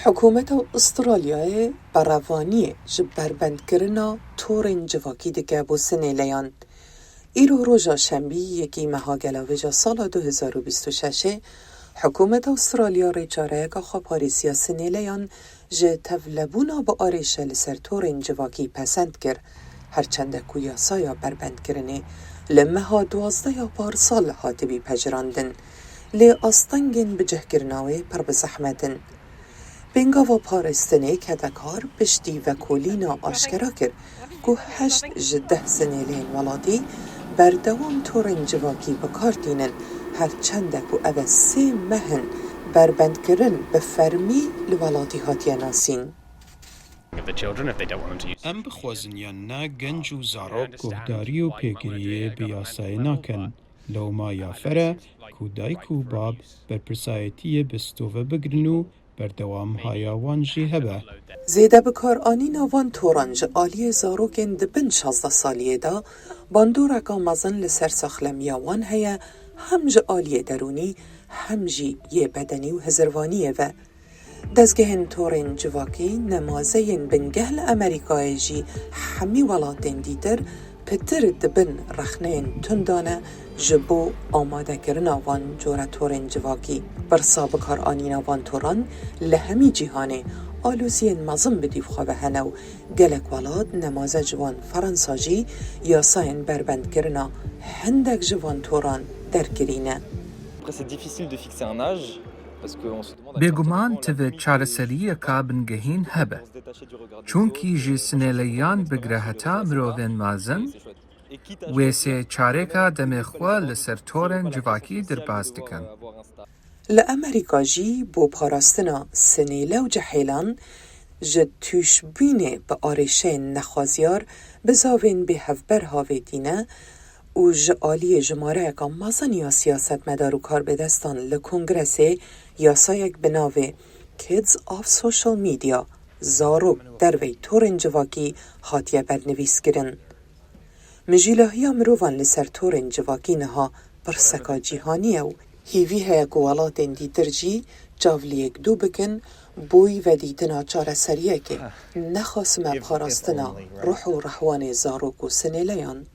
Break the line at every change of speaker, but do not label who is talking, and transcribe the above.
حکومت استرالیا بروانی جبربند کرنا تورن جواکی دکه بو سنه لیان. ایرو روژا شنبی یکی مهاگلا ویجا سال 2026 حکومت استرالیا ریچاره که خواه پاریسیا سنه لیان جه تولبونا با آریشه لسر تورن جواکی پسند کر هرچند کو یاسایا بربند کرنه لمه ها 12 یا پارسال هاتی بی پجراندن لی آستنگین بجه کرناوی پر بزحمتن. بنگاوا پارستنه که دکار پشتی و کولینا آشکرا کرد که 8 جده سنه لین ولادی بردوام تورن جواکی بکار دینن هرچند که او 3 مهن بربند کرن به فرمی لولادی هاتیه ناسین.
ام بخوازن یا نه گنج و زارok گهداری و پیگیری بیاسای ناکن لو ما یافره کودایک و باب بر پرسایتی بستوه بگرنو بردوام هایا وانجی هبه.
زیده بکار آنینا وان تورانج آلی زاروکن دبن 16 سالیه دا باندورکا مزن لسر ساخلمیا وان هیا همج آلی درونی همجی یه بدنی و هزروانیه و دزگهن تورن جواکی نمازین بنگهل امریکای جی همی ولادن دیدر پتر دبن رخنین تندانه جبو آماده کرنا وان جورا تورن جواکی برسا بکار آنینا وان توران لهمی جیهانه آلوزین مزم بدیو خواه هنو گلک ولاد نماز جوان فرانساجی یا ساین بربند کرنا هندک جوان توران در کرینه.
بێگومان تەوێت چارەسەرییەکە بنگەهین هەبە چونکی ژی سنێلەیان بگرە هەتا مرۆڤێن مازن وێسێ چارێکە دەمێخوا لەسەر تۆرن جڤاکی دەرباز دەکەن.
لأمریکا جی بو پاراستنا سنیله و جحیلان جد توشبینه با آرشه نخوازیار بزاوین به هفبر هاوی دینه و جعالی جماره اکا مازن یا سیاست مدار و کار بدستان لکنگرسه یاسایک بناوه Kids of Social Media زاروک دروی تورن جواکی هاتیه برنویس گرن. مجیلاهی مروان لسر تورن جواکی نها برسکا جیهانیه و هیوی هیا گوالاتین دیدر جی جاولیک دو بکن بوی و دیدنا چاره سریه که نخواست مبخاراستنا روح و رحوان زاروک و سنیلیان.